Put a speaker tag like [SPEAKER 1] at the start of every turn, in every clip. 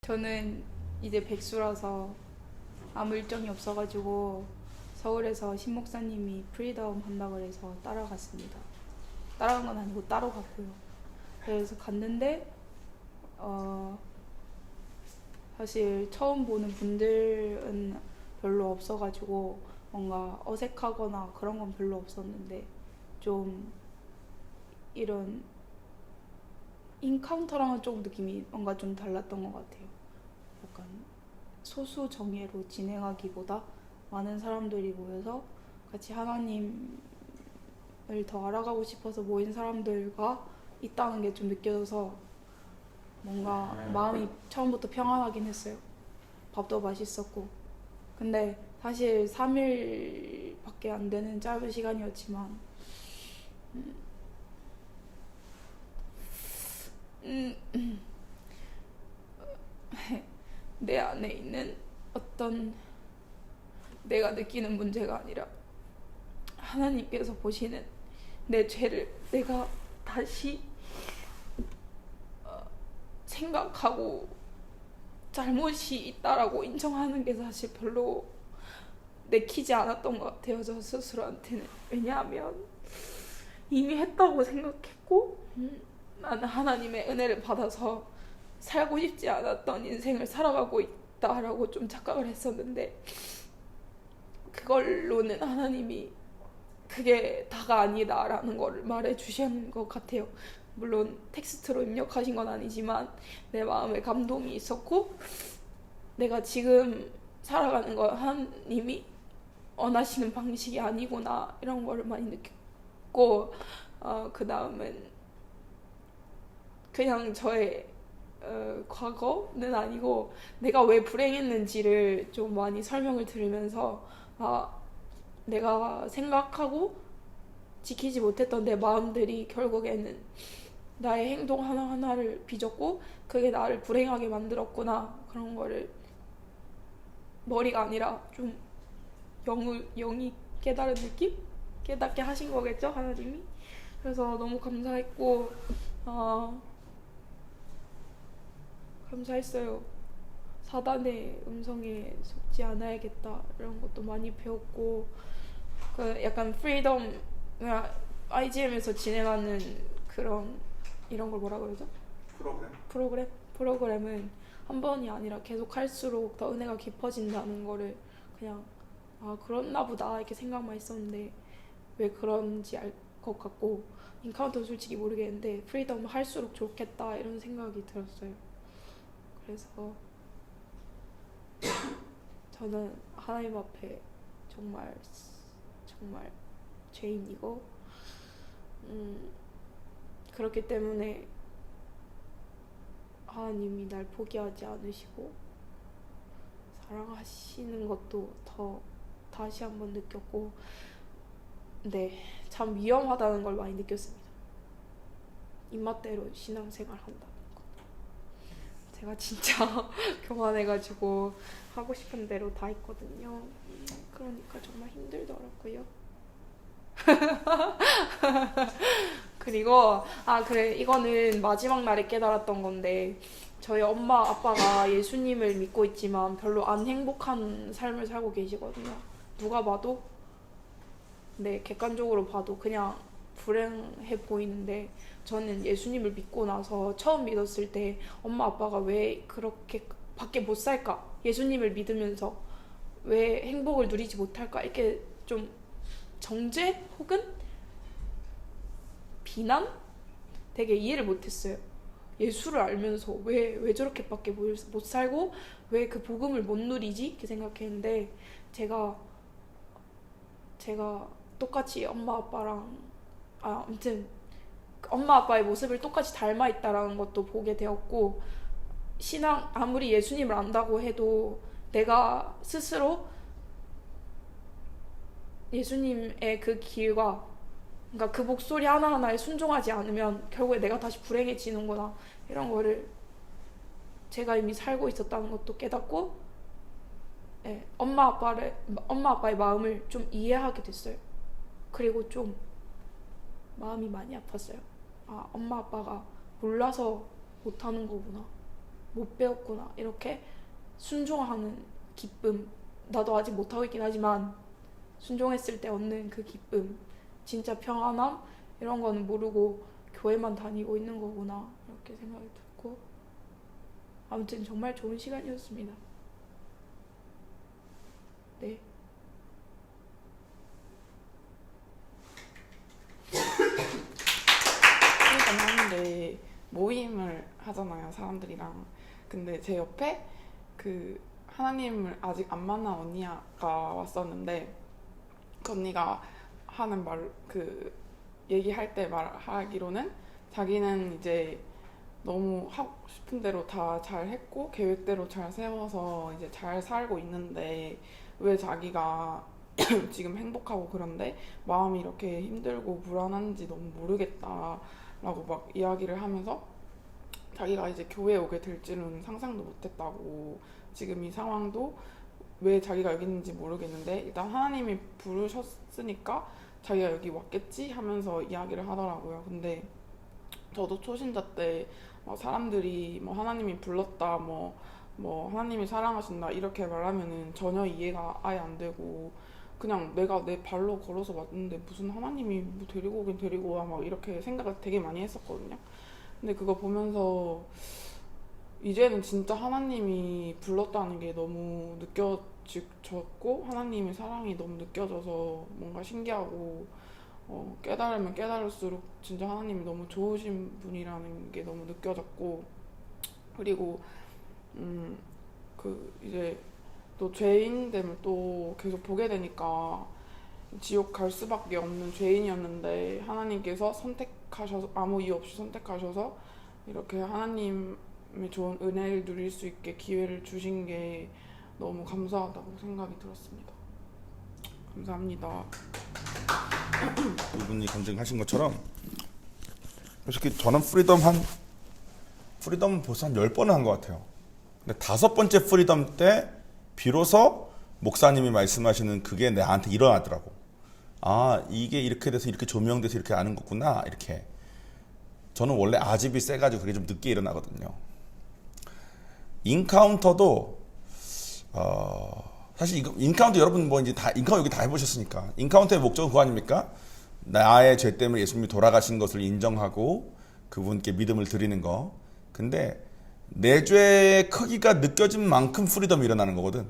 [SPEAKER 1] 저는 이제 백수라서 아무 일정이 없어가지고 서울에서 신 목사님이 프리덤 한다 그래서 따라갔습니다. 따라간 건 아니고 따로 갔고요. 그래서 갔는데 사실 처음 보는 분들은 별로 없어가지고 뭔가 어색하거나 그런 건 별로 없었는데 좀 이런 인카운터랑은 조금 느낌이 뭔가 좀 달랐던 것 같아요. 약간 소수 정예로 진행하기보다 많은 사람들이 모여서 같이 하나님을 더 알아가고 싶어서 모인 사람들과 있다는 게 좀 느껴져서 뭔가 마음이 처음부터 평안하긴 했어요. 밥도 맛있었고. 근데 사실 3일밖에 안 되는 짧은 시간이었지만 내 안에 있는 어떤 내가 느끼는 문제가 아니라 하나님께서 보시는 내 죄를 내가 다시 생각하고 잘못이 있다라고 인정하는 게 사실 별로 내키지 않았던 것 같아요. 저 스스로한테는. 왜냐하면 이미 했다고 생각했고 나는 하나님의 은혜를 받아서 살고 싶지 않았던 인생을 살아가고 있다라고 좀 착각을 했었는데, 그걸로는 하나님이 그게 다가 아니다라는 걸 말해 주신 것 같아요. 물론 텍스트로 입력하신 건 아니지만 내 마음에 감동이 있었고, 내가 지금 살아가는 거 하나님이 원하시는 방식이 아니구나 이런 거를 많이 느꼈고, 그 다음은 그냥 저의 과거는 아니고 내가 왜 불행했는지를 좀 많이 설명을 들으면서 내가 생각하고 지키지 못했던 내 마음들이 결국에는 나의 행동 하나하나를 빚었고 그게 나를 불행하게 만들었구나, 그런 거를 머리가 아니라 좀 영이 깨달은 느낌? 깨닫게 하신 거겠죠, 하나님이? 그래서 너무 감사했고 감사했어요. 사단의 음성에 속지 않아야겠다 이런 것도 많이 배웠고, 그 약간 프리덤, IGM에서 진행하는 그런 이런 걸 뭐라 그러죠? 프로그램은 한 번이 아니라 계속 할수록 더 은혜가 깊어진다는 거를 그냥 그렇나 보다 이렇게 생각만 했었는데 왜 그런지 알 것 같고, 인카운터는 솔직히 모르겠는데 프리덤 할수록 좋겠다 이런 생각이 들었어요. 그래서 저는 하나님 앞에 정말 정말 죄인이고 그렇기 때문에 하나님이 날 포기하지 않으시고 사랑하시는 것도 더 다시 한번 느꼈고, 네, 참 위험하다는 걸 많이 느꼈습니다. 입맛대로 신앙생활 한다는 거. 제가 진짜 교만해가지고 하고 싶은 대로 다 했거든요. 그러니까 정말 힘들더라고요. 그리고 그래, 이거는 마지막 날에 깨달았던 건데, 저희 엄마 아빠가 예수님을 믿고 있지만 별로 안 행복한 삶을 살고 계시거든요. 누가 봐도, 네, 객관적으로 봐도 그냥 불행해 보이는데, 저는 예수님을 믿고 나서 처음 믿었을 때 엄마 아빠가 왜 그렇게 밖에 못 살까? 예수님을 믿으면서 왜 행복을 누리지 못할까? 이렇게 좀 정죄 혹은 비난? 되게 이해를 못했어요. 예수를 알면서 왜 저렇게밖에 못 살고 왜 그 복음을 못 누리지? 이렇게 생각했는데, 제가 똑같이 엄마 아빠랑 아무튼 엄마 아빠의 모습을 똑같이 닮아 있다라는 것도 보게 되었고, 신앙 아무리 예수님을 안다고 해도 내가 스스로 예수님의 그 길과, 그러니까 그 목소리 하나하나에 순종하지 않으면 결국에 내가 다시 불행해지는구나, 이런 거를 제가 이미 살고 있었다는 것도 깨닫고, 네, 엄마 아빠의 마음을 좀 이해하게 됐어요. 그리고 좀 마음이 많이 아팠어요. 엄마 아빠가 몰라서 못하는 거구나. 못 배웠구나 이렇게 순종하는 기쁨, 나도 아직 못하고 있긴 하지만 순종했을 때 얻는 그 기쁨, 진짜 평안함 이런 거는 모르고 교회만 다니고 있는 거구나 이렇게 생각이 들고, 아무튼 정말 좋은 시간이었습니다. 네.
[SPEAKER 2] 하는데 모임을 하잖아요, 사람들이랑. 근데 제 옆에 그 하나님을 아직 안 만난 언니가 왔었는데, 그 언니가 하는 말, 그 얘기할 때 말하기로는 자기는 이제 너무 하고 싶은 대로 다 잘 했고 계획대로 잘 세워서 이제 잘 살고 있는데 왜 자기가 지금 행복하고 그런데 마음이 이렇게 힘들고 불안한지 너무 모르겠다 라고 막 이야기를 하면서, 자기가 이제 교회에 오게 될 줄은 상상도 못했다고, 지금 이 상황도 왜 자기가 여기 있는지 모르겠는데 일단 하나님이 부르셨으니까 자기가 여기 왔겠지 하면서 이야기를 하더라고요. 근데 저도 초신자 때 사람들이 뭐 하나님이 불렀다, 뭐 하나님이 사랑하신다 이렇게 말하면은 전혀 이해가 아예 안 되고, 그냥 내가 내 발로 걸어서 왔는데 무슨 하나님이 뭐 데리고 오긴 데리고 와 막 이렇게 생각을 되게 많이 했었거든요. 근데 그거 보면서 이제는 진짜 하나님이 불렀다는 게 너무 느껴졌고 하나님의 사랑이 너무 느껴져서 뭔가 신기하고, 깨달으면 깨달을수록 진짜 하나님이 너무 좋으신 분이라는 게 너무 느껴졌고, 그리고 그 이제 또 죄인됨을 또 계속 보게 되니까 지옥 갈 수밖에 없는 죄인이었는데 하나님께서 선택하셔서, 아무 이유 없이 선택하셔서 이렇게 하나님의 좋은 은혜를 누릴 수 있게 기회를 주신 게 너무 감사하다고 생각이 들었습니다. 감사합니다.
[SPEAKER 3] 이분이 검증하신 것처럼 솔직히 저는 프리덤 벌써 한 10번은 한 것 같아요. 근데 5번째 프리덤 때 비로소 목사님이 말씀하시는 그게 나한테 일어나더라고. 아, 이게 이렇게 돼서 이렇게 조명돼서 이렇게 아는 거구나, 이렇게. 저는 원래 아집이 세가지고 그게 좀 늦게 일어나거든요. 인카운터도 사실 이거 인카운터 여러분 뭐 이제 다 인카운터 여기 다 해보셨으니까, 인카운터의 목적은 그거 아닙니까? 나의 죄 때문에 예수님이 돌아가신 것을 인정하고 그분께 믿음을 드리는 거. 근데 내 죄의 크기가 느껴진 만큼 프리덤이 일어나는 거거든.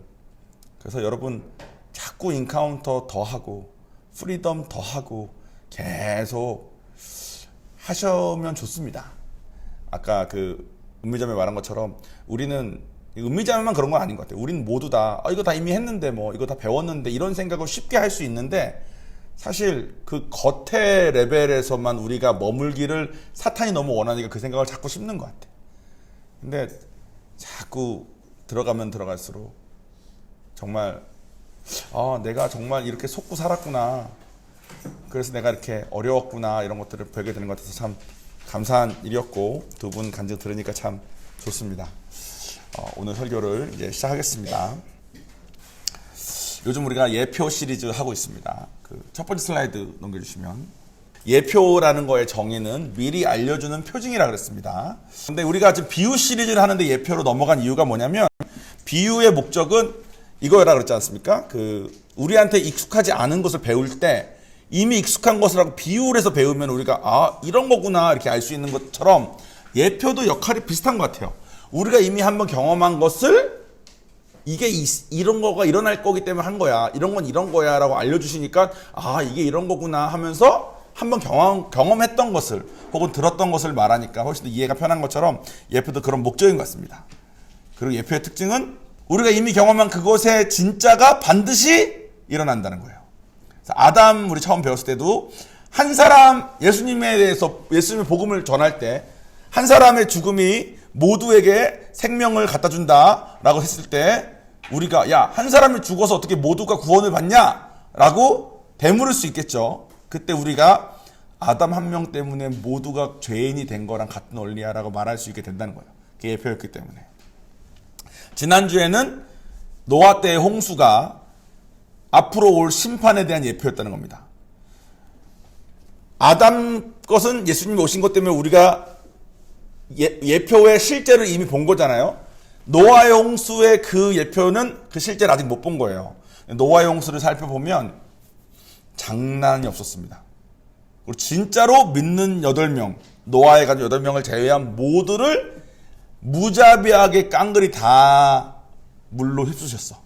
[SPEAKER 3] 그래서 여러분 자꾸 인카운터 더 하고 프리덤 더 하고 계속 하시면 좋습니다. 아까 그 은미자매 말한 것처럼 우리는 은미자매만 그런 건 아닌 것 같아요. 우리는 모두 다 이거 다 이미 했는데 뭐 이거 다 배웠는데 이런 생각을 쉽게 할 수 있는데, 사실 그 겉의 레벨에서만 우리가 머물기를 사탄이 너무 원하니까 그 생각을 자꾸 씹는 것 같아. 근데 자꾸 들어가면 들어갈수록 정말 내가 정말 이렇게 속고 살았구나, 그래서 내가 이렇게 어려웠구나, 이런 것들을 배우게 되는 것 같아서 참 감사한 일이었고, 두 분 간증 들으니까 참 좋습니다. 오늘 설교를 이제 시작하겠습니다. 요즘 우리가 예표 시리즈 하고 있습니다. 그 첫 번째 슬라이드 넘겨주시면, 예표라는 거의 정의는 미리 알려주는 표징이라 그랬습니다. 근데 우리가 지금 비유 시리즈를 하는데 예표로 넘어간 이유가 뭐냐면, 비유의 목적은 이거라 그랬지 않습니까? 그 우리한테 익숙하지 않은 것을 배울 때 이미 익숙한 것을 하고 비유를 해서 배우면 우리가 이런 거구나 이렇게 알 수 있는 것처럼, 예표도 역할이 비슷한 것 같아요. 우리가 이미 한번 경험한 것을 이게 이런 거가 일어날 거기 때문에 한 거야, 이런 건 이런 거야 라고 알려주시니까 이게 이런 거구나 하면서 한번 경험했던 것을 혹은 들었던 것을 말하니까 훨씬 더 이해가 편한 것처럼 예표도 그런 목적인 것 같습니다. 그리고 예표의 특징은 우리가 이미 경험한 그것의 진짜가 반드시 일어난다는 거예요. 아담 우리 처음 배웠을 때도 한 사람, 예수님에 대해서 예수님의 복음을 전할 때 한 사람의 죽음이 모두에게 생명을 갖다 준다 라고 했을 때, 우리가 한 사람이 죽어서 어떻게 모두가 구원을 받냐 라고 되물을 수 있겠죠. 그때 우리가 아담 한 명 때문에 모두가 죄인이 된 거랑 같은 원리야 라고 말할 수 있게 된다는 거예요. 그게 예표였기 때문에. 지난주에는 노아 때의 홍수가 앞으로 올 심판에 대한 예표였다는 겁니다. 아담 것은 예수님이 오신 것 때문에 우리가 예표의 실제를 이미 본 거잖아요. 노아의 홍수의 그 예표는 그 실제를 아직 못 본 거예요. 노아의 홍수를 살펴보면 장난이 없었습니다. 그리고 진짜로 믿는 8명, 노아의 가족 8명을 제외한 모두를 무자비하게 깡그리 다 물로 휩쓰셨어.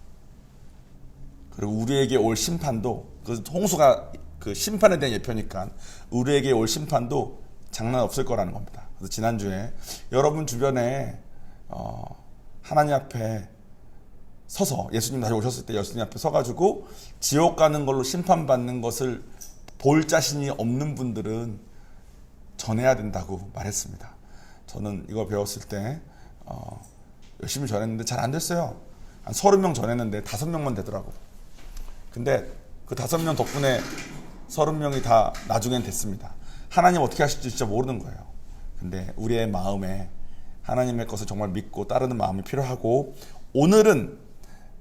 [SPEAKER 3] 그리고 우리에게 올 심판도, 그 홍수가 그 심판에 대한 예표니까 우리에게 올 심판도 장난 없을 거라는 겁니다. 그래서 지난주에 여러분 주변에 하나님 앞에 서서, 예수님 다시 오셨을 때 예수님 앞에 서가지고 지옥 가는 걸로 심판받는 것을 볼 자신이 없는 분들은 전해야 된다고 말했습니다. 저는 이거 배웠을 때 열심히 전했는데 잘 안 됐어요. 한 30명 전했는데 5명만 되더라고. 근데 그 5명 덕분에 30명이 다 나중엔 됐습니다. 하나님 어떻게 하실지 진짜 모르는 거예요. 근데 우리의 마음에 하나님의 것을 정말 믿고 따르는 마음이 필요하고, 오늘은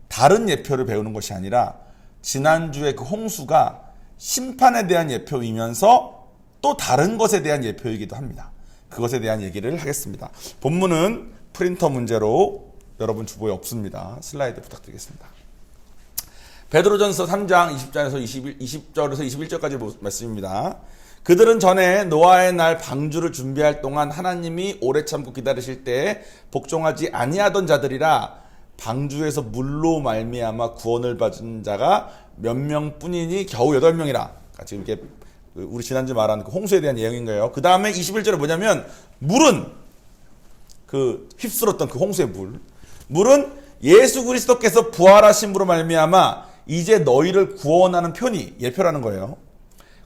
[SPEAKER 3] 다른 예표를 배우는 것이 아니라 지난주에 그 홍수가 심판에 대한 예표이면서 또 다른 것에 대한 예표이기도 합니다. 그것에 대한 얘기를 하겠습니다. 본문은 프린터 문제로 여러분 주보에 없습니다. 슬라이드 부탁드리겠습니다. 베드로전서 3장 20절에서 21절까지 말씀입니다. 그들은 전에 노아의 날 방주를 준비할 동안 하나님이 오래 참고 기다리실 때 복종하지 아니하던 자들이라 방주에서 물로 말미암아 구원을 받은 자가 몇 명뿐이니 겨우 8명이라. 지금 이렇게 우리 지난주 말한 그 홍수에 대한 예언인 거예요. 그 다음에 21절에 뭐냐면, 물은 그 휩쓸었던 그 홍수의 물은 예수 그리스도께서 부활하심으로 말미암아 이제 너희를 구원하는 편이, 예표라는 거예요.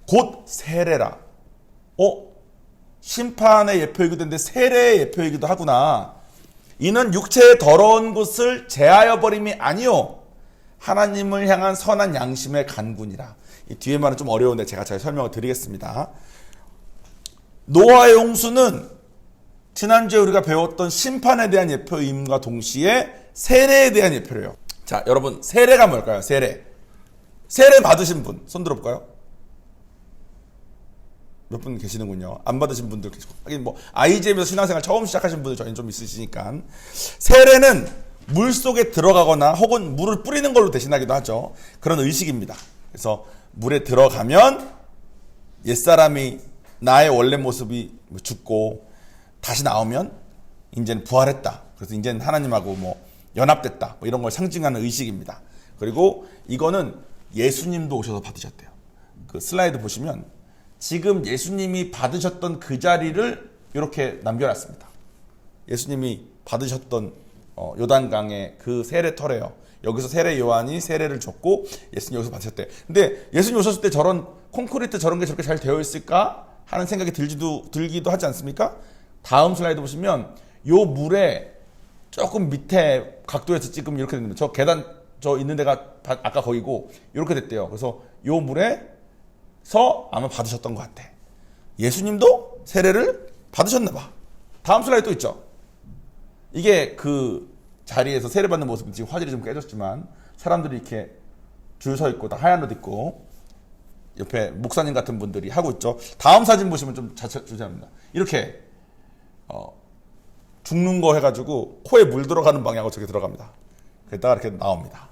[SPEAKER 3] 곧 세례라. 심판의 예표이기도 한데 세례의 예표이기도 하구나. 이는 육체의 더러운 것을 제하여 버림이 아니요 하나님을 향한 선한 양심의 간군이라. 이 뒤에 말은 좀 어려운데 제가 잘 설명을 드리겠습니다. 노아의 홍수는 지난주에 우리가 배웠던 심판에 대한 예표임과 동시에 세례에 대한 예표래요. 자, 여러분, 세례가 뭘까요? 세례 받으신 분 손 들어볼까요? 몇 분 계시는군요. 안 받으신 분들 계시고, 하긴 뭐 IGM에서 신앙생활 처음 시작하신 분들 저희는 좀 있으시니까. 세례는 물 속에 들어가거나 혹은 물을 뿌리는 걸로 대신하기도 하죠. 그런 의식입니다. 그래서 물에 들어가면 옛사람이, 나의 원래 모습이 죽고 다시 나오면 이제는 부활했다. 그래서 이제는 하나님하고 뭐 연합됐다. 뭐 이런 걸 상징하는 의식입니다. 그리고 이거는 예수님도 오셔서 받으셨대요. 그 슬라이드 보시면 지금 예수님이 받으셨던 그 자리를 이렇게 남겨놨습니다. 예수님이 받으셨던 요단강의 그 세례터래요. 여기서 세례 요한이 세례를 줬고 예수님 여기서 받으셨대. 근데 예수님 오셨을 때 저런 콘크리트 저런 게 저렇게 잘 되어 있을까 하는 생각이 들기도 하지 않습니까? 다음 슬라이드 보시면 요 물에 조금 밑에 각도에서 찍으면 이렇게 됩니다. 저 계단 저 있는 데가 아까 거기고 이렇게 됐대요. 그래서 요 물에서 아마 받으셨던 것 같아. 예수님도 세례를 받으셨나 봐. 다음 슬라이드 또 있죠. 이게 그 자리에서 세례받는 모습이 지금 화질이 좀 깨졌지만 사람들이 이렇게 줄 서 있고 다 하얀 옷 입고 옆에 목사님 같은 분들이 하고 있죠. 다음 사진 보시면 좀 죄송합니다. 이렇게 죽는 거 해가지고 코에 물 들어가는 방향으로 저렇게 들어갑니다. 그랬다가 이렇게 나옵니다.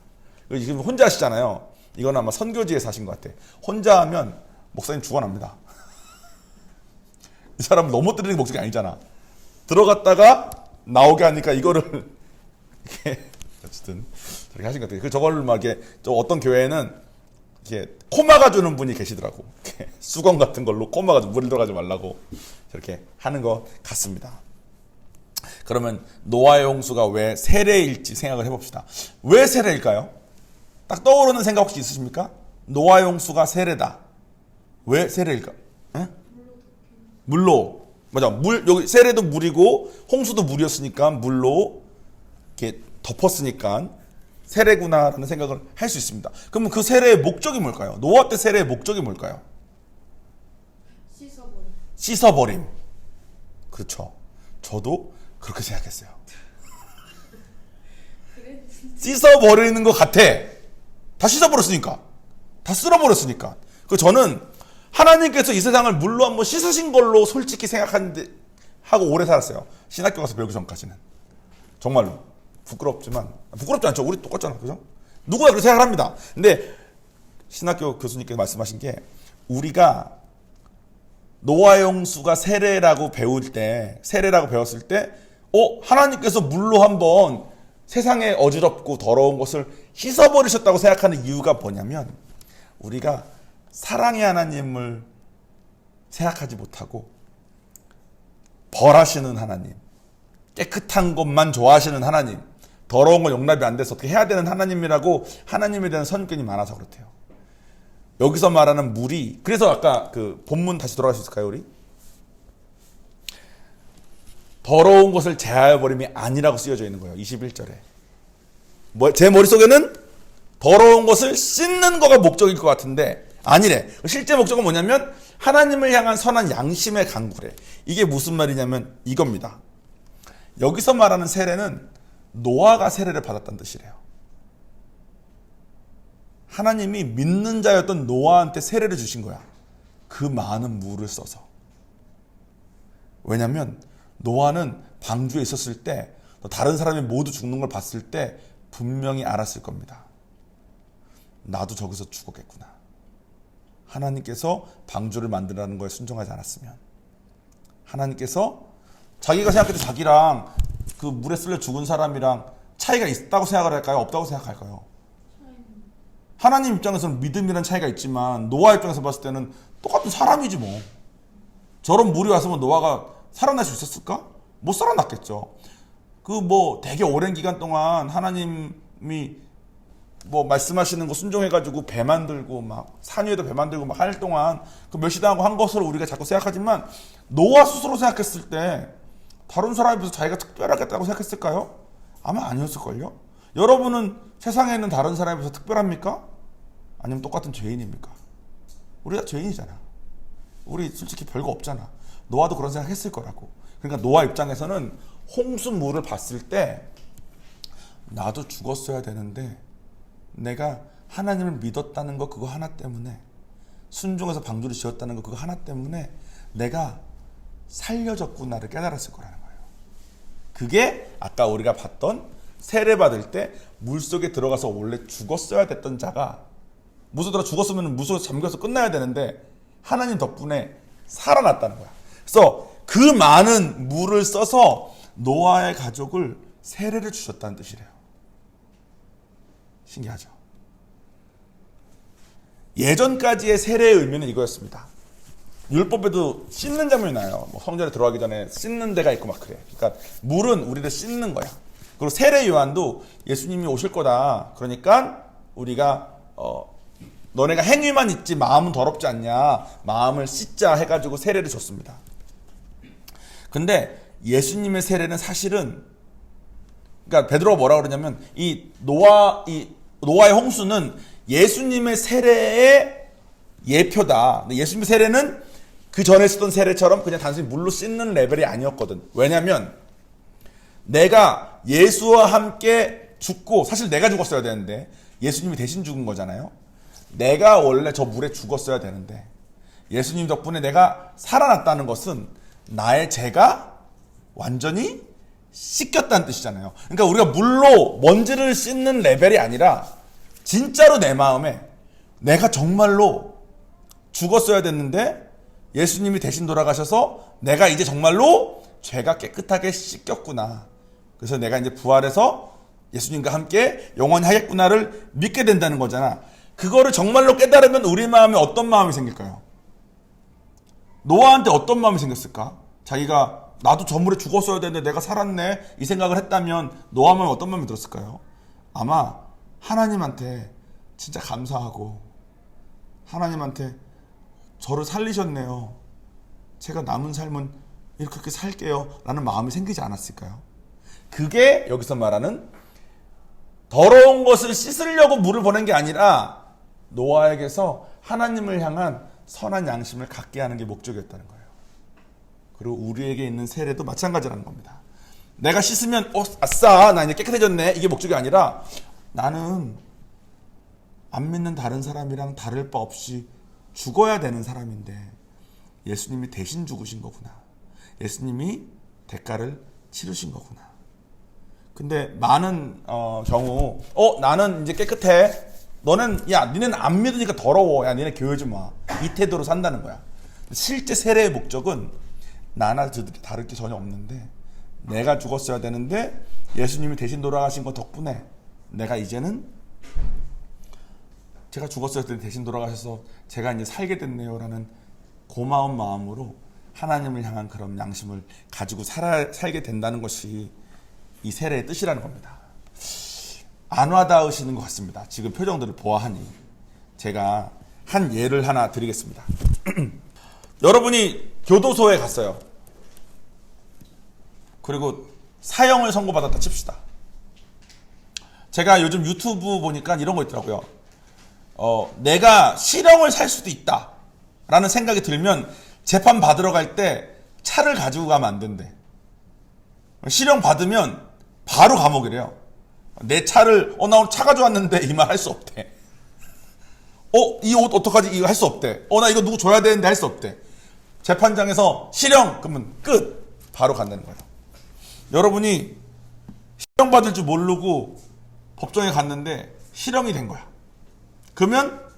[SPEAKER 3] 지금 혼자 하시잖아요. 이건 아마 선교지에서 하신 것 같아. 혼자 하면 목사님 죽어납니다. 이 사람 너무 때리는 목적이 아니잖아. 들어갔다가 나오게 하니까 이거를 이렇게 어쨌든 저렇게 하신 것 같아요. 저걸 막 이렇게 저 어떤 교회는 이렇게 코 막아주는 분이 계시더라고. 이렇게 수건 같은 걸로 코 막아주고 물 들어가지 말라고 저렇게 하는 것 같습니다. 그러면 노아의 홍수가 왜 세례일지 생각을 해봅시다. 왜 세례일까요? 딱 떠오르는 생각 혹시 있으십니까? 노아의 홍수가 세례다. 왜 세례일까? 에? 물로. 맞아. 여기 세례도 물이고 홍수도 물이었으니까 물로 이렇게 덮었으니까 세례구나라는 생각을 할 수 있습니다. 그러면 그 세례의 목적이 뭘까요? 노아 때 세례의 목적이 뭘까요? 씻어버림. 그렇죠. 저도 그렇게 생각했어요. 씻어버리는 것 같아. 다 씻어버렸으니까. 다 쓸어버렸으니까. 그 저는 하나님께서 이 세상을 물로 한번 씻으신 걸로 솔직히 생각하는데 하고 오래 살았어요. 신학교 가서 배우기 전까지는. 정말로. 부끄럽지만, 부끄럽지 않죠. 우리 똑같잖아. 그죠? 누구나 그렇게 생각을 합니다. 근데 신학교 교수님께서 말씀하신 게 우리가 노아의 홍수가 세례라고 배웠을 때, 하나님께서 물로 한번 세상에 어지럽고 더러운 것을 씻어버리셨다고 생각하는 이유가 뭐냐면 우리가 사랑의 하나님을 생각하지 못하고 벌하시는 하나님, 깨끗한 것만 좋아하시는 하나님, 더러운 건 용납이 안 돼서 어떻게 해야 되는 하나님이라고 하나님에 대한 선입견이 많아서 그렇대요. 여기서 말하는 물이, 그래서 아까 그 본문 다시 돌아갈 수 있을까요, 우리? 더러운 것을 제하여버림이 아니라고 쓰여져 있는 거예요. 21절에. 제 머릿속에는 더러운 것을 씻는 거가 목적일 것 같은데 아니래. 실제 목적은 뭐냐면 하나님을 향한 선한 양심의 강구래. 이게 무슨 말이냐면 이겁니다. 여기서 말하는 세례는 노아가 세례를 받았다는 뜻이래요. 하나님이 믿는 자였던 노아한테 세례를 주신 거야. 그 많은 물을 써서. 왜냐면 노아는 방주에 있었을 때 다른 사람이 모두 죽는 걸 봤을 때 분명히 알았을 겁니다. 나도 저기서 죽었겠구나. 하나님께서 방주를 만들라는 거에 순종하지 않았으면. 하나님께서 자기가 생각해도 자기랑 그 물에 쓸려 죽은 사람이랑 차이가 있다고 생각을 할까요? 없다고 생각할까요? 하나님 입장에서는 믿음이라는 차이가 있지만 노아 입장에서 봤을 때는 똑같은 사람이지 뭐. 저런 물이 왔으면 노아가 살아날 수 있었을까? 못 살아났겠죠. 되게 오랜 기간 동안 하나님이 말씀하시는 거 순종해가지고 배 만들고 산 위에도 배 만들고 할 동안 그 멸시당하고 한 것으로 우리가 자꾸 생각하지만 노아 스스로 생각했을 때 다른 사람에 비해서 자기가 특별하겠다고 생각했을까요? 아마 아니었을걸요? 여러분은 세상에 있는 다른 사람에 비해서 특별합니까? 아니면 똑같은 죄인입니까? 우리 다 죄인이잖아. 우리 솔직히 별거 없잖아. 노아도 그런 생각 했을 거라고. 그러니까 노아 입장에서는 홍수물을 봤을 때 나도 죽었어야 되는데 내가 하나님을 믿었다는 거 그거 하나 때문에 순종해서 방주를 지었다는 거 그거 하나 때문에 내가 살려졌구나를 깨달았을 거라는 거예요. 그게 아까 우리가 봤던 세례 받을 때 물속에 들어가서 원래 죽었어야 됐던 자가 물속에 죽었으면 물속에 잠겨서 끝나야 되는데 하나님 덕분에 살아났다는 거야. 그래서 그 많은 물을 써서 노아의 가족을 세례를 주셨다는 뜻이래요. 신기하죠? 예전까지의 세례의 의미는 이거였습니다. 율법에도 씻는 장면이 나요. 성전에 들어가기 전에 씻는 데가 있고 막 그래. 그러니까 물은 우리를 씻는 거야. 그리고 세례 요한도 예수님이 오실 거다. 그러니까 우리가 너네가 행위만 있지 마음은 더럽지 않냐. 마음을 씻자 해가지고 세례를 줬습니다. 근데 예수님의 세례는 사실은 그러니까 베드로가 뭐라고 그러냐면 이 노아의 홍수는 예수님의 세례의 예표다. 근데 예수님의 세례는 그 전에 쓰던 세례처럼 그냥 단순히 물로 씻는 레벨이 아니었거든. 왜냐면 내가 예수와 함께 죽고 사실 내가 죽었어야 되는데 예수님이 대신 죽은 거잖아요. 내가 원래 저 물에 죽었어야 되는데 예수님 덕분에 내가 살아났다는 것은 나의 죄가 완전히 씻겼다는 뜻이잖아요. 그러니까 우리가 물로 먼지를 씻는 레벨이 아니라 진짜로 내 마음에 내가 정말로 죽었어야 됐는데 예수님이 대신 돌아가셔서 내가 이제 정말로 죄가 깨끗하게 씻겼구나. 그래서 내가 이제 부활해서 예수님과 함께 영원히 하겠구나를 믿게 된다는 거잖아. 그거를 정말로 깨달으면 우리 마음에 어떤 마음이 생길까요? 노아한테 어떤 마음이 생겼을까? 자기가 나도 저 물에 죽었어야 되는데 내가 살았네 이 생각을 했다면 노아 마음에 어떤 마음이 들었을까요? 아마 하나님한테 진짜 감사하고 하나님한테 저를 살리셨네요. 제가 남은 삶은 이렇게 살게요 라는 마음이 생기지 않았을까요? 그게 여기서 말하는 더러운 것을 씻으려고 물을 보낸 게 아니라 노아에게서 하나님을 향한 선한 양심을 갖게 하는 게 목적이었다는 거예요. 그리고 우리에게 있는 세례도 마찬가지라는 겁니다. 내가 씻으면 아싸 나 이제 깨끗해졌네 이게 목적이 아니라 나는 안 믿는 다른 사람이랑 다를 바 없이 죽어야 되는 사람인데 예수님이 대신 죽으신 거구나. 예수님이 대가를 치르신 거구나. 근데 많은 경우 나는 이제 깨끗해. 니는 안 믿으니까 더러워. 야, 니네 교회 좀 와. 이 태도로 산다는 거야. 실제 세례의 목적은 나나 저들이 다를 게 전혀 없는데, 내가 죽었어야 되는데 예수님이 대신 돌아가신 것 덕분에 내가 이제는, 제가 죽었어야 되는데 대신 돌아가셔서 제가 이제 살게 됐네요라는 고마운 마음으로 하나님을 향한 그런 양심을 가지고 살게 된다는 것이 이 세례의 뜻이라는 겁니다. 안 와닿으시는 것 같습니다. 지금 표정들을 보아하니. 제가 한 예를 하나 드리겠습니다. 여러분이 교도소에 갔어요. 그리고 사형을 선고받았다 칩시다. 제가 요즘 유튜브 보니까 이런 거 있더라고요. 내가 실형을 살 수도 있다 라는 생각이 들면 재판 받으러 갈 때 차를 가지고 가면 안 된대. 실형 받으면 바로 감옥이래요. 내 차를 나 오늘 차 가져왔는데 이 말 할 수 없대. 이 옷 어떡하지? 이거 할 수 없대. 나 이거 누구 줘야 되는데 할 수 없대. 재판장에서 실형 그러면 끝. 바로 간다는 거예요. 여러분이 실형 받을 줄 모르고 법정에 갔는데 실형이 된 거야. 그러면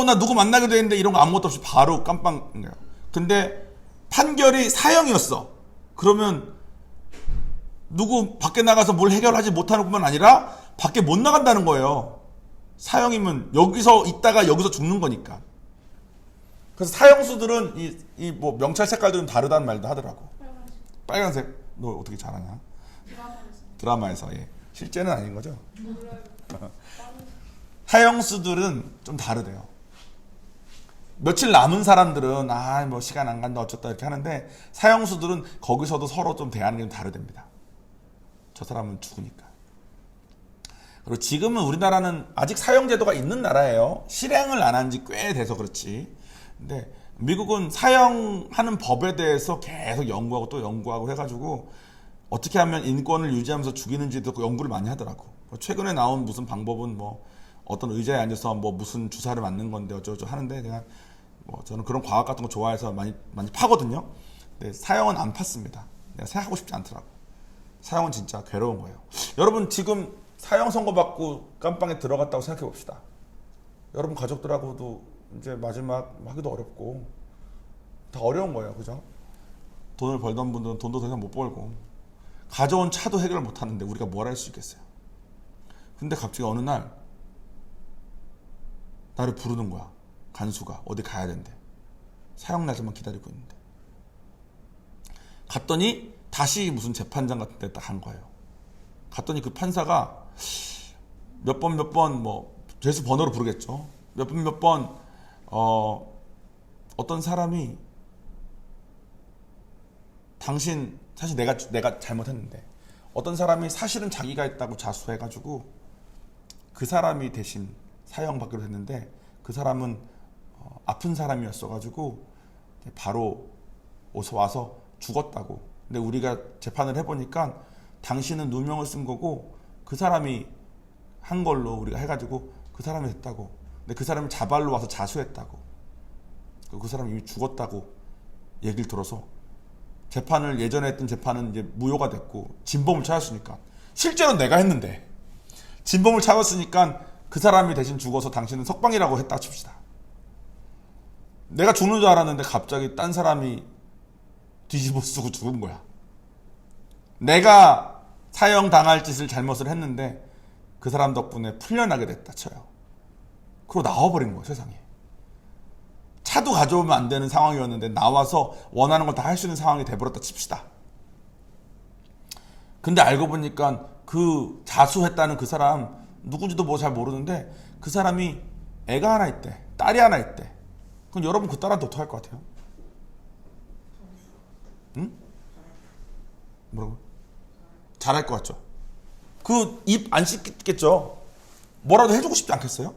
[SPEAKER 3] 나 누구 만나기도 했는데 이런 거 아무것도 없이 바로 깜빵인 거예요. 근데 판결이 사형이었어. 그러면 누구 밖에 나가서 뭘 해결하지 못하는 뿐만 아니라 밖에 못 나간다는 거예요. 사형이면 여기서 있다가 여기서 죽는 거니까. 그래서 사형수들은 이 뭐 명찰 색깔들은 다르다는 말도 하더라고. 빨간색. 너 어떻게 잘하냐? 드라마에서. 예. 실제는 아닌 거죠? 사형수들은 좀 다르대요. 며칠 남은 사람들은 뭐 시간 안 간다 어쩌다 이렇게 하는데, 사형수들은 거기서도 서로 좀 대하는 게 좀 다르답니다. 저 사람은 죽으니까. 그리고 지금은 우리나라는 아직 사형제도가 있는 나라예요. 실행을 안 한 지 꽤 돼서 그렇지. 근데 미국은 사형하는 법에 대해서 계속 연구하고 또 연구하고 해가지고 어떻게 하면 인권을 유지하면서 죽이는지도 연구를 많이 하더라고. 최근에 나온 무슨 방법은 뭐 어떤 의자에 앉아서 뭐 무슨 주사를 맞는 건데 어쩌고 하는데, 그냥 뭐 저는 그런 과학 같은 거 좋아해서 많이 파거든요. 근데 사형은 안 팠습니다. 내가 생각하고 싶지 않더라고. 사형은 진짜 괴로운 거예요. 여러분 지금 사형 선고받고 깜빵에 들어갔다고 생각해 봅시다. 여러분 가족들하고도 이제 마지막 하기도 어렵고 다 어려운 거예요. 그죠? 돈을 벌던 분들은 돈도 더 이상 못 벌고 가져온 차도 해결을 못 하는데 우리가 뭘 할 수 있겠어요. 근데 갑자기 어느 날 나를 부르는 거야. 간수가 어디 가야 된대. 사형 날짜만 기다리고 있는데. 갔더니 다시 무슨 재판장 같은 데 딱 간 거예요. 갔더니 그 판사가 몇 번 뭐 죄수 번호로 부르겠죠. 몇 번 어떤 사람이 당신 사실 내가 잘못했는데 어떤 사람이 사실은 자기가 했다고 자수해가지고 그 사람이 대신 사형받기로 했는데, 그 사람은 아픈 사람이었어가지고 바로 와서 죽었다고. 근데 우리가 재판을 해보니까 당신은 누명을 쓴 거고 그 사람이 한 걸로 우리가 해가지고 그 사람이 됐다고. 근데 그 사람이 자발로 와서 자수했다고. 그 사람이 이미 죽었다고 얘기를 들어서 재판을, 예전에 했던 재판은 이제 무효가 됐고 진범을 찾았으니까, 실제로 내가 했는데 진범을 찾았으니까 그 사람이 대신 죽어서 당신은 석방이라고 했다 칩시다. 내가 죽는 줄 알았는데 갑자기 딴 사람이 뒤집어 쓰고 죽은 거야. 내가 사형 당할 짓을 잘못을 했는데 그 사람 덕분에 풀려나게 됐다 쳐요. 그리고 나와버린 거야, 세상에. 차도 가져오면 안 되는 상황이었는데 나와서 원하는 걸 다 할 수 있는 상황이 돼버렸다 칩시다. 근데 알고 보니까 그 자수했다는 그 사람 누군지도 뭐 잘 모르는데 그 사람이 애가 하나 있대. 딸이 하나 있대. 그럼 여러분 그 딸한테 어떡할 것 같아요? 응? 뭐라고? 잘할 것 같죠? 그 입 안 씻겠죠? 뭐라도 해주고 싶지 않겠어요?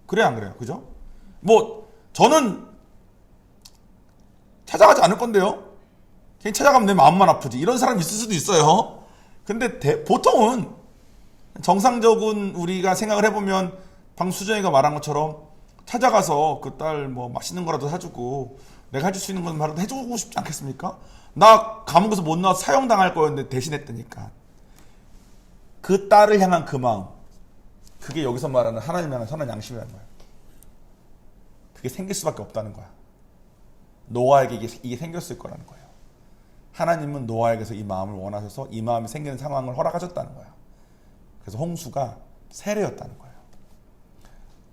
[SPEAKER 3] 그래요, 안 그래요? 그죠? 뭐 저는 찾아가지 않을 건데요. 괜히 찾아가면 내 마음만 아프지. 이런 사람 있을 수도 있어요. 근데 보통은 정상적인 우리가 생각을 해보면 방금 수정이가 말한 것처럼 찾아가서 그 딸 뭐 맛있는 거라도 사주고 내가 해줄 수 있는 건 바로 해주고 싶지 않겠습니까? 나 감옥에서 못 나와서 사형당할 거였는데 대신했다니까. 그 딸을 향한 그 마음, 그게 여기서 말하는 하나님 향한 선한 양심이라는 거야. 그게 생길 수밖에 없다는 거야. 노아에게 이게 생겼을 거라는 거예요. 하나님은 노아에게서 이 마음을 원하셔서 이 마음이 생기는 상황을 허락하셨다는 거야. 그래서 홍수가 세례였다는 거예요.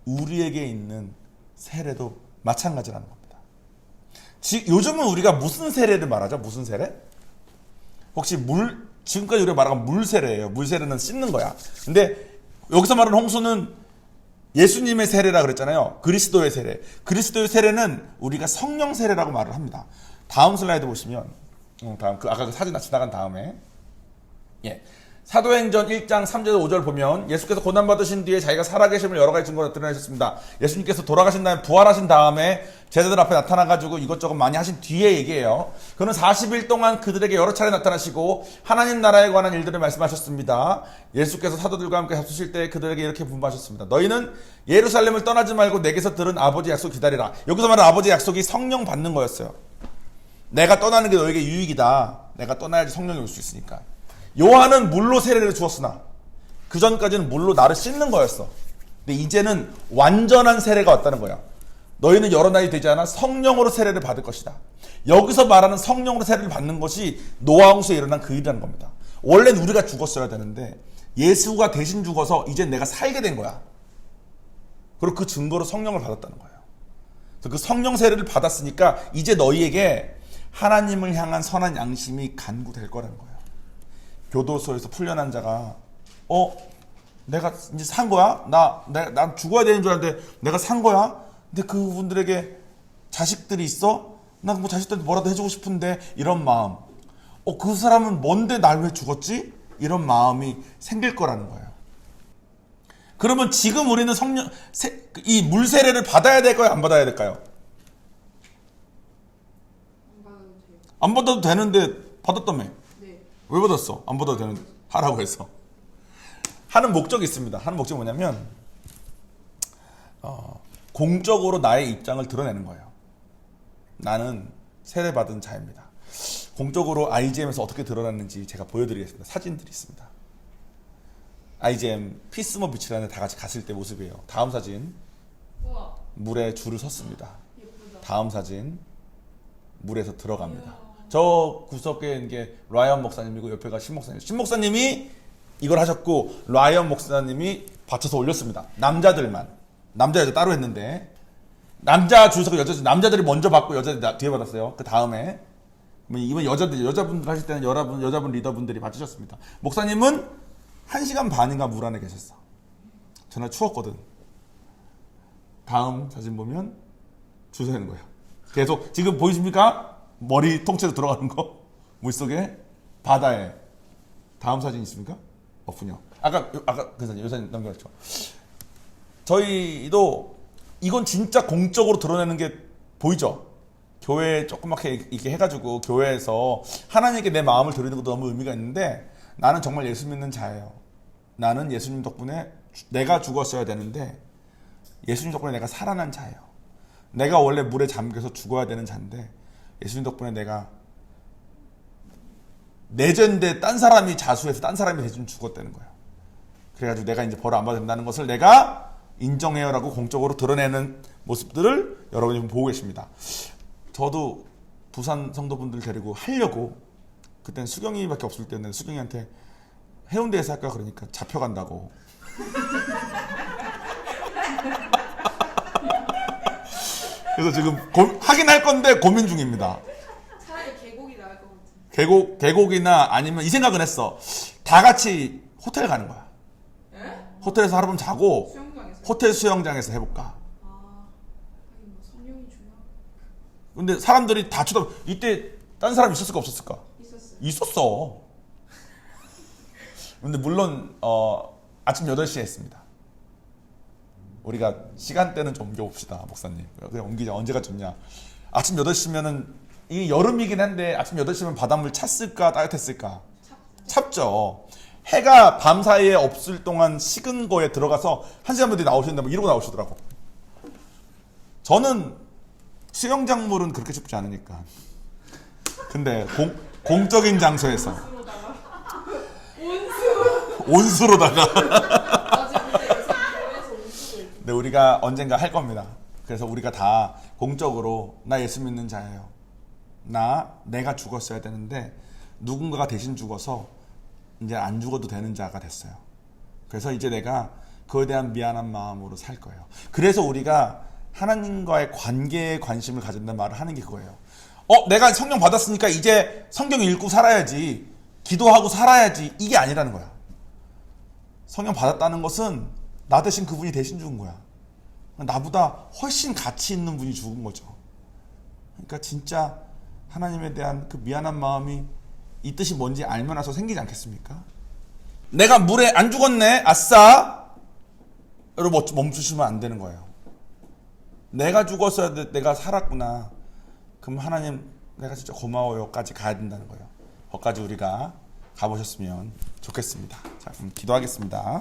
[SPEAKER 3] 우리에게 있는 세례도 마찬가지라는 겁니다. 요즘은 우리가 무슨 세례를 말하죠? 무슨 세례? 혹시 지금까지 우리가 말한 물 세례예요. 물 세례는 씻는 거야. 근데 여기서 말하는 홍수는 예수님의 세례라 그랬잖아요. 그리스도의 세례. 그리스도의 세례는 우리가 성령 세례라고 말을 합니다. 다음 슬라이드 보시면, 아까 그 사진 지나간 다음에, 예. 사도행전 1장 3절 5절 보면 예수께서 고난받으신 뒤에 자기가 살아계심을 여러 가지 증거로 드러내셨습니다. 예수님께서 돌아가신 다음에 부활하신 다음에 제자들 앞에 나타나가지고 이것저것 많이 하신 뒤에 얘기예요. 그는 40일 동안 그들에게 여러 차례 나타나시고 하나님 나라에 관한 일들을 말씀하셨습니다. 예수께서 사도들과 함께 합수실 때 그들에게 이렇게 분부하셨습니다. 너희는 예루살렘을 떠나지 말고 내게서 들은 아버지의 약속 기다리라. 여기서 말하는 아버지의 약속이 성령 받는 거였어요. 내가 떠나는 게 너에게 유익이다. 내가 떠나야지 성령이 올 수 있으니까. 요한은 물로 세례를 주었으나 그 전까지는 물로 나를 씻는 거였어. 근데 이제는 완전한 세례가 왔다는 거야. 너희는 여러 날이 되지 않아 성령으로 세례를 받을 것이다. 여기서 말하는 성령으로 세례를 받는 것이 노아 홍수에 일어난 그 일이라는 겁니다. 원래는 우리가 죽었어야 되는데 예수가 대신 죽어서 이제 내가 살게 된 거야. 그리고 그 증거로 성령을 받았다는 거예요. 그래서 그 성령 세례를 받았으니까 이제 너희에게 하나님을 향한 선한 양심이 간구될 거라는 거예요. 교도소에서 풀려난 자가 내가 이제 산 거야? 난 죽어야 되는 줄 알았는데 내가 산 거야? 근데 그분들에게 자식들이 있어? 난 뭐 자식들한테 뭐라도 해주고 싶은데 이런 마음. 그 사람은 뭔데 날 왜 죽었지? 이런 마음이 생길 거라는 거예요. 그러면 지금 우리는 이 물세례를 받아야 될까요? 안 받아야 될까요? 안 받아도 되는데 받았다며. 왜 받았어? 안 받아도 되는데 하라고 해서. 하는 목적이 있습니다. 하는 목적이 뭐냐면 공적으로 나의 입장을 드러내는 거예요. 나는 세례받은 자입니다. 공적으로 IGM에서 어떻게 드러났는지 제가 보여드리겠습니다. 사진들이 있습니다. IGM 피스모 비치라는 데 다 같이 갔을 때 모습이에요. 다음 사진.
[SPEAKER 1] 우와.
[SPEAKER 3] 물에 줄을 섰습니다.
[SPEAKER 1] 예쁘다.
[SPEAKER 3] 다음 사진. 물에서 들어갑니다. 저 구석에 있는 게 라이언 목사님이고 옆에가 신 목사님. 신 목사님이 이걸 하셨고 라이언 목사님이 받쳐서 올렸습니다. 남자들만. 남자 여자 따로 했는데 남자 줄 서고 남자들이 먼저 받고 여자들이 뒤에 받았어요. 그 다음에 이번 여자분들 하실 때는 여자분 리더분들이 받으셨습니다. 목사님은 1시간 반인가 물 안에 계셨어. 전날 추웠거든. 다음 사진 보면 줄 서는 거예요. 계속 지금 보이십니까? 머리 통째로 들어가는 거 물속에 바다에. 다음 사진 있습니까? 없군요. 아까 그 사진, 요 사진 넘겨갔죠. 저희도 이건 진짜 공적으로 드러내는 게 보이죠? 교회에 조그맣게 이렇게 해가지고 교회에서 하나님께 내 마음을 드리는 것도 너무 의미가 있는데 나는 정말 예수 믿는 자예요. 나는 예수님 덕분에 내가 죽었어야 되는데 예수님 덕분에 내가 살아난 자예요. 내가 원래 물에 잠겨서 죽어야 되는 자인데 예수님 덕분에 내가 내 죄인데 딴 사람이 자수해서 딴 사람이 대신 죽었다는 거예요. 그래가지고 내가 이제 벌을 안 받아야 된다는 것을 내가 인정해요라고 공적으로 드러내는 모습들을 여러분이 지금 보고 계십니다. 저도 부산 성도분들 데리고 하려고 그때는 수경이밖에 없을 때는 수경이한테 해운대에서 할까 그러니까 잡혀간다고. 그래서 지금 하긴 할 건데 고민 중입니다.
[SPEAKER 1] 차라리 계곡이 나을 것 같아.
[SPEAKER 3] 계곡이나 아니면 이 생각은 했어. 다 같이 호텔 가는 거야.
[SPEAKER 1] 에?
[SPEAKER 3] 호텔에서 하룻밤 자고
[SPEAKER 1] 수영장에서?
[SPEAKER 3] 호텔 수영장에서 해볼까.
[SPEAKER 1] 하긴 뭐 성령이 중요하고.
[SPEAKER 3] 근데 사람들이 다 쳐다보. 이때 딴 사람 있었을까 없었을까?
[SPEAKER 1] 있었어요.
[SPEAKER 3] 있었어. 근데 물론 아침 8시에 했습니다. 우리가 시간대는 좀 옮겨봅시다, 목사님. 그냥 옮기자. 언제가 좋냐. 아침 8시면은 이 여름이긴 한데 아침 8시면 바닷물 찼을까 따뜻했을까? 찹죠. 해가 밤 사이에 없을 동안 식은 거에 들어가서 1시간 뒤에 나오시는데 뭐 이러고 나오시더라고. 저는 수영장물은 그렇게 춥지 않으니까. 근데 공적인 장소에서 온수로다가 근데 우리가 언젠가 할 겁니다. 그래서 우리가 다 공적으로 나 예수 믿는 자예요. 내가 죽었어야 되는데 누군가가 대신 죽어서 이제 안 죽어도 되는 자가 됐어요. 그래서 이제 내가 그거에 대한 미안한 마음으로 살 거예요. 그래서 우리가 하나님과의 관계에 관심을 가진다는 말을 하는 게 그거예요. 내가 성령 받았으니까 이제 성경 읽고 살아야지, 기도하고 살아야지, 이게 아니라는 거야. 성령 받았다는 것은 나 대신 그분이 대신 죽은 거야. 나보다 훨씬 가치 있는 분이 죽은 거죠. 그러니까 진짜 하나님에 대한 그 미안한 마음이 이 뜻이 뭔지 알면 나서 생기지 않겠습니까? 내가 물에 안 죽었네, 아싸! 여러분 멈추시면 안 되는 거예요. 내가 죽었어야 돼, 내가 살았구나. 그럼 하나님 내가 진짜 고마워요까지 가야 된다는 거예요. 거기까지 우리가 가보셨으면 좋겠습니다. 자, 그럼 기도하겠습니다.